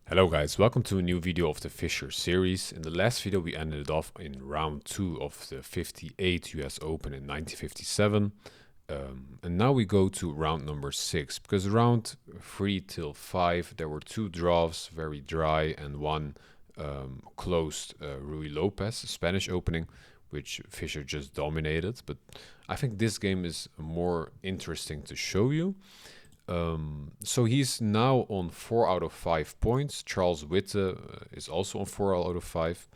Hello guys, welcome to a new video of the Fischer series. In the last video we ended off in round 2 of the 58 US Open in 1957. And now we go to round number 6, because round 3 till 5 there were 2 draws, very dry, and one closed Ruy Lopez, Spanish opening, which Fischer just dominated. But I think this game is more interesting to show you. So he's now on 4 out of 5 points. Charles Witte is also on 4 out of 5.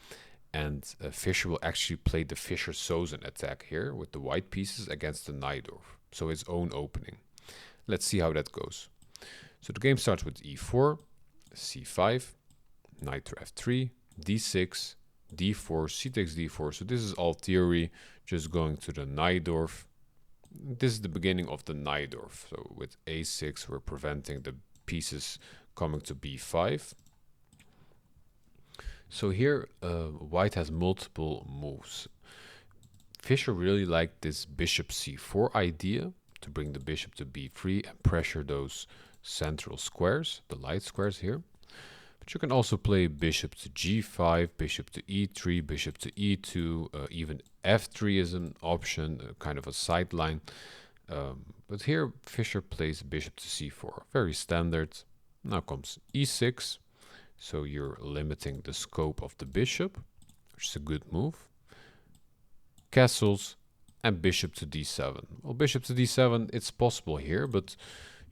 And Fischer will actually play the Fischer-Sozin Attack here with the white pieces against the Najdorf. So his own opening. Let's see how that goes. So the game starts with e4, c5, knight to f3, d6, d4, c takes d4. So this is all theory, just going to the Najdorf. This is the beginning of the Najdorf. So with a6 we're preventing the pieces coming to b5. So here white has multiple moves. Fischer really liked this bishop c4 idea to bring the bishop to b3 and pressure those central squares, the light squares here. But you can also play bishop to g5, bishop to e3, bishop to e2, even f3 is an option, kind of a sideline. But here Fischer plays bishop to c4, very standard. Now comes e6, so you're limiting the scope of the bishop, which is a good move. Castles and bishop to d7. Well, bishop to d7, it's possible here, but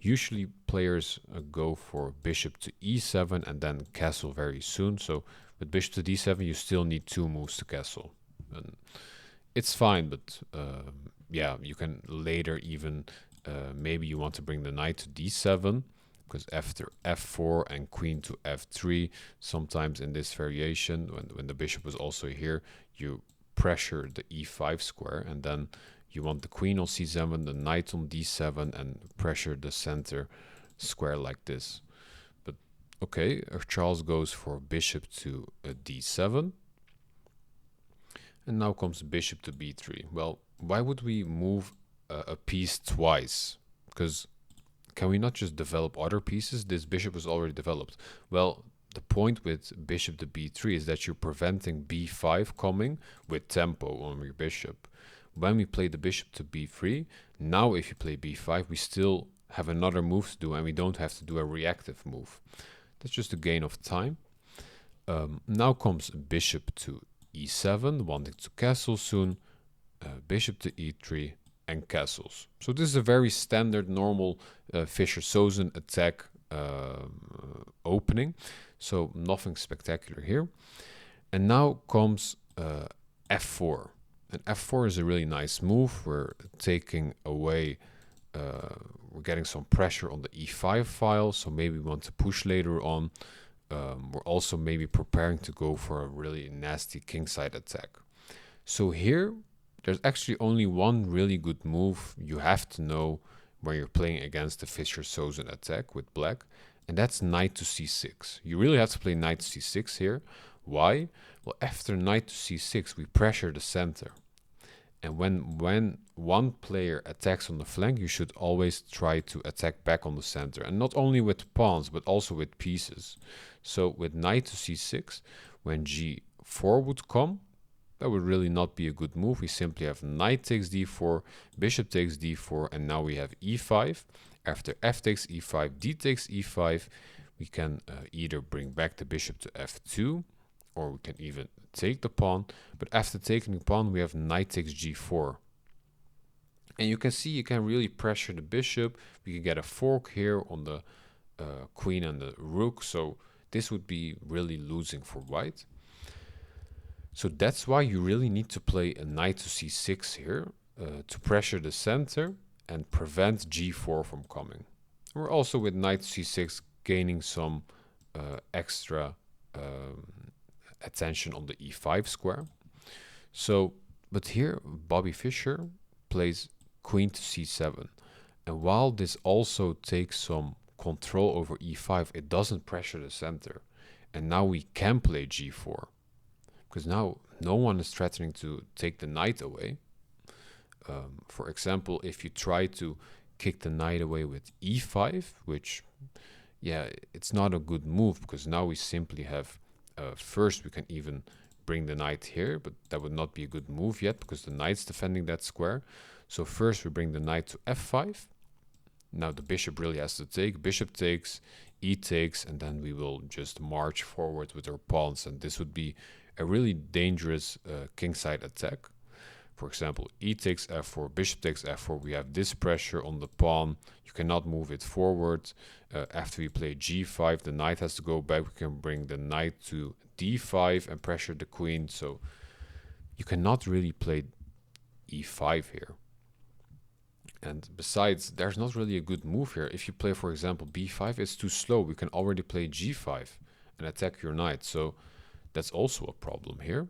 usually players go for bishop to e7 and then castle very soon. So with bishop to d7 you still need 2 moves to castle. And it's fine, but yeah, you can later even, maybe you want to bring the knight to d7, because after f4 and queen to f3, sometimes in this variation, when the bishop was also here, you pressure the e5 square, and then you want the queen on c7, the knight on d7, and pressure the center square like this. But okay, Charles goes for bishop to d7. And now comes bishop to b3. Well, why would we move a piece twice? Because can we not just develop other pieces? This bishop was already developed. Well, the point with bishop to b3 is that you're preventing b5 coming with tempo on your bishop. When we play the bishop to b3, now if you play b5, we still have another move to do, and we don't have to do a reactive move. That's just a gain of time. Now comes bishop to e7, wanting to castle soon, bishop to e3, and castles. So this is a very standard, normal Fischer-Sozin attack opening. So nothing spectacular here. And now comes f4. And f4 is a really nice move. We're taking away, we're getting some pressure on the e5 file, so maybe we want to push later on. We're also maybe preparing to go for a really nasty kingside attack. So here, there's actually only one really good move you have to know when you're playing against the Fischer-Sozin attack with black, and that's knight to c6. You really have to play knight to c6 here. Why? Well, after knight to c6, we pressure the center. And when one player attacks on the flank, you should always try to attack back on the center. And not only with pawns, but also with pieces. So with knight to c6, when g4 would come, that would really not be a good move. We simply have knight takes d4, bishop takes d4, and now we have e5. After f takes e5, d takes e5, we can either bring back the bishop to f2, or we can even take the pawn. But after taking the pawn, we have knight takes g4. And you can see you can really pressure the bishop. We can get a fork here on the queen and the rook. So this would be really losing for white. So that's why you really need to play a knight to c6 here to pressure the center and prevent g4 from coming. We're also with knight to c6 gaining some extra attention on the e5 square. So, but here Bobby Fischer plays queen to c7. And while this also takes some control over e5, it doesn't pressure the center. And now we can play g4. Because now no one is threatening to take the knight away. For example, if you try to kick the knight away with e5, which yeah, it's not a good move, because now we simply have, first we can even bring the knight here, but that would not be a good move yet because the knight's defending that square. So first we bring the knight to f5. Now the bishop really has to take. Bishop takes, e takes, and then we will just march forward with our pawns, and this would be a really dangerous kingside attack. For example, e takes f4, bishop takes f4. We have this pressure on the pawn. You cannot move it forward. After we play g5, the knight has to go back. We can bring the knight to d5 and pressure the queen. So you cannot really play e5 here. And besides, there's not really a good move here. If you play, for example, b5, it's too slow. We can already play g5 and attack your knight. So that's also a problem here.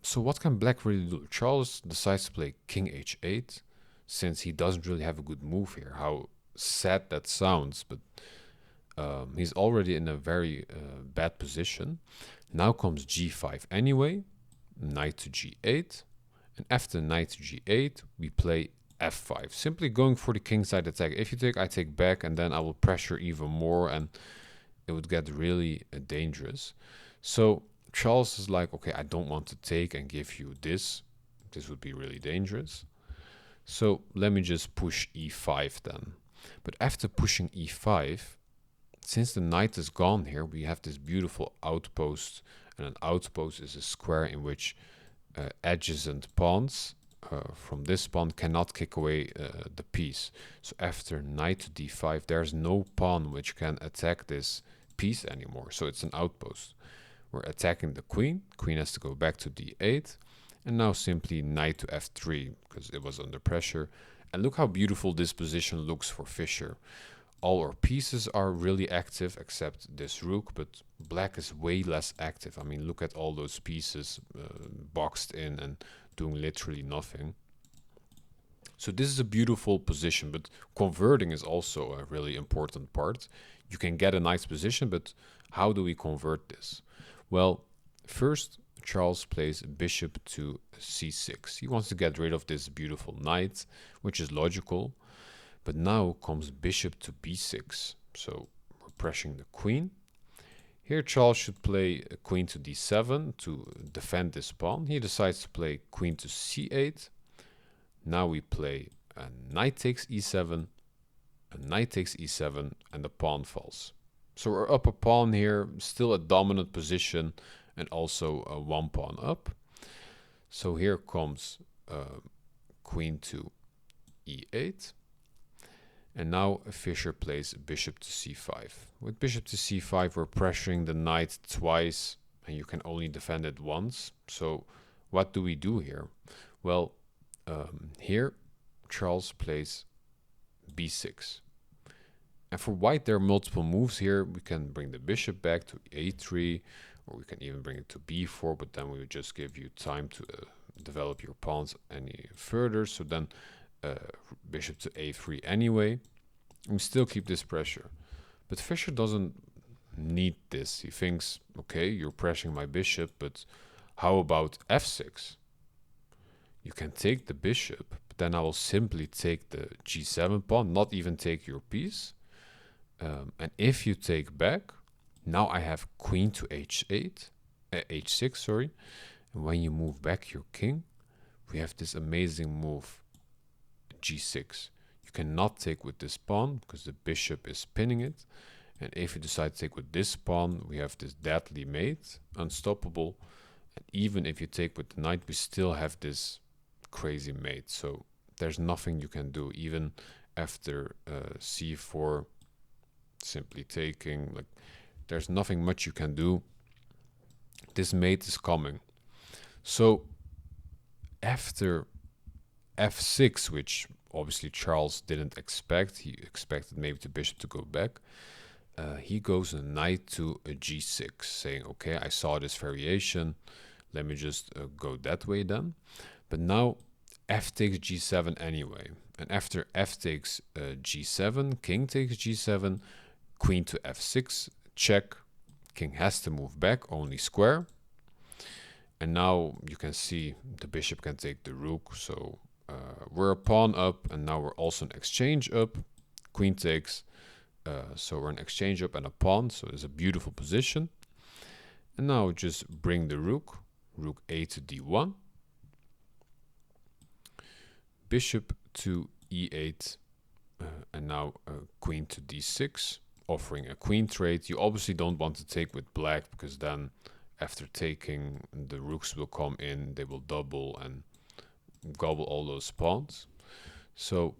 So what can black really do? Charles decides to play king h8, since he doesn't really have a good move here. How sad that sounds, but he's already in a very bad position. Now comes g5 anyway, knight to g8, and after knight to g8, we play f5, simply going for the kingside attack. If you take, I take back, and then I will pressure even more, and it would get really dangerous. So Charles is like, okay, I don't want to take and give you this. This would be really dangerous. So let me just push e5 then. But after pushing e5, since the knight is gone here, we have this beautiful outpost. And an outpost is a square in which adjacent pawns from this pawn cannot kick away the piece. So after knight to d5, there's no pawn which can attack this piece anymore. So it's an outpost. We're attacking the queen. Queen has to go back to d8. And now simply knight to f3 because it was under pressure. And look how beautiful this position looks for Fischer. All our pieces are really active except this rook, but black is way less active. I mean, look at all those pieces boxed in and doing literally nothing. So this is a beautiful position, but converting is also a really important part. You can get a nice position, but how do we convert this? Well, first Charles plays bishop to c6. He wants to get rid of this beautiful knight, which is logical. But now comes bishop to b6. So we're pressing the queen. Here Charles should play queen to d7 to defend this pawn. He decides to play queen to c8. Now we play a knight takes e7, a knight takes e7, and the pawn falls. So we're up a pawn here, still a dominant position, and also one pawn up. So here comes queen to e8. And now Fischer plays bishop to c5. With bishop to c5, we're pressuring the knight twice, and you can only defend it once. So what do we do here? Well, here Charles plays b6. And for white, there are multiple moves here. We can bring the bishop back to a3, or we can even bring it to b4, but then we would just give you time to develop your pawns any further. So then bishop to a3 anyway. We still keep this pressure. But Fischer doesn't need this. He thinks, okay, you're pressuring my bishop, but how about f6? You can take the bishop, but then I will simply take the g7 pawn, not even take your piece. And if you take back, now I have queen to h8, h6, sorry. And when you move back your king, we have this amazing move, g6. You cannot take with this pawn because the bishop is pinning it. And if you decide to take with this pawn, we have this deadly mate, unstoppable. And even if you take with the knight, we still have this crazy mate. So there's nothing you can do, even after c4, simply taking. Like, there's nothing much you can do. This mate is coming. So after f6, which obviously Charles didn't expect, he expected maybe the bishop to go back, he goes a knight to a g6, saying, okay, I saw this variation, let me just go that way then. But now f takes g7 anyway, and after f takes g7, king takes g7, queen to f6, check, king has to move back, only square. And now you can see the bishop can take the rook, so we're a pawn up, and now we're also an exchange up. Queen takes, So we're an exchange up and a pawn, so it's a beautiful position. And now just bring the rook a to d1, bishop to e8, and now queen to d6, offering a queen trade. You obviously don't want to take with black, because then after taking, the rooks will come in, they will double and gobble all those pawns. So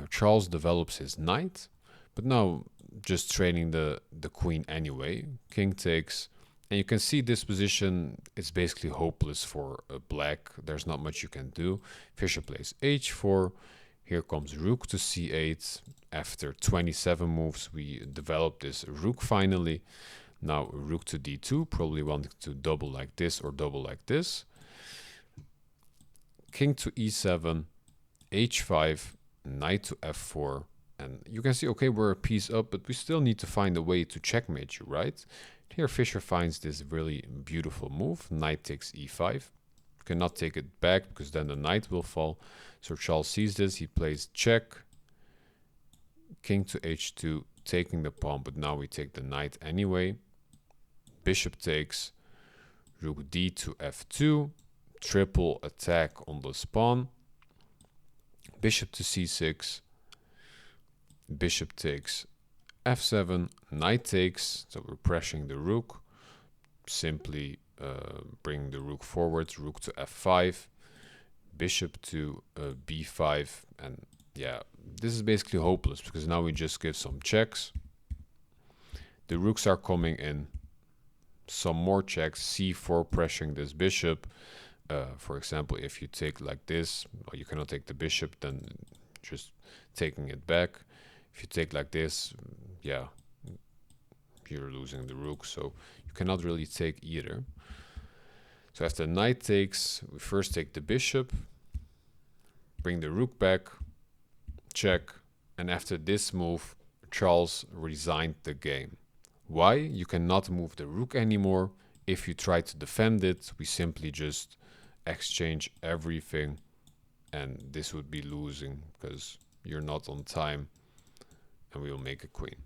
Charles develops his knight, but now just trading the queen anyway. King takes, and you can see this position is basically hopeless for black. There's not much you can do. Fischer plays h4. Here comes rook to c8. After 27 moves, we develop this rook finally. Now rook to d2, probably wanting to double like this or double like this. King to e7, h5, knight to f4. And you can see, okay, we're a piece up, but we still need to find a way to checkmate you, right? Here Fischer finds this really beautiful move. Knight takes e5. You cannot take it back, because then the knight will fall. So Charles sees this, he plays check. King to h2, taking the pawn, but now we take the knight anyway. Bishop takes, rook d to f2, triple attack on this pawn. Bishop to c6, bishop takes f7, knight takes, so we're pressuring the rook. Simply bring the rook forward, rook to f5, bishop to b5, and yeah, this is basically hopeless, because now we just give some checks. The rooks are coming in. Some more checks, c4 pressuring this bishop. For example, if you take like this, well, you cannot take the bishop, then just taking it back. If you take like this, yeah, you're losing the rook, so you cannot really take either. So after knight takes, we first take the bishop, bring the rook back, check, and after this move, Charles resigned the game. Why? You cannot move the rook anymore. If you try to defend it, we simply just exchange everything, and this would be losing because you're not on time, and we will make a queen.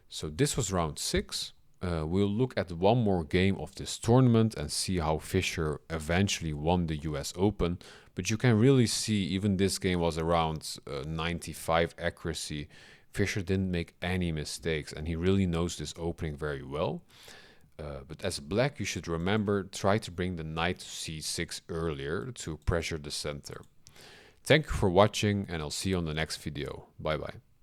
So this was round 6. We'll look at one more game of this tournament and see how Fischer eventually won the US Open. But you can really see, even this game was around 95 accuracy. Fischer didn't make any mistakes, and he really knows this opening very well. But as black, you should remember, try to bring the knight to c6 earlier to pressure the center. Thank you for watching, and I'll see you on the next video. Bye bye.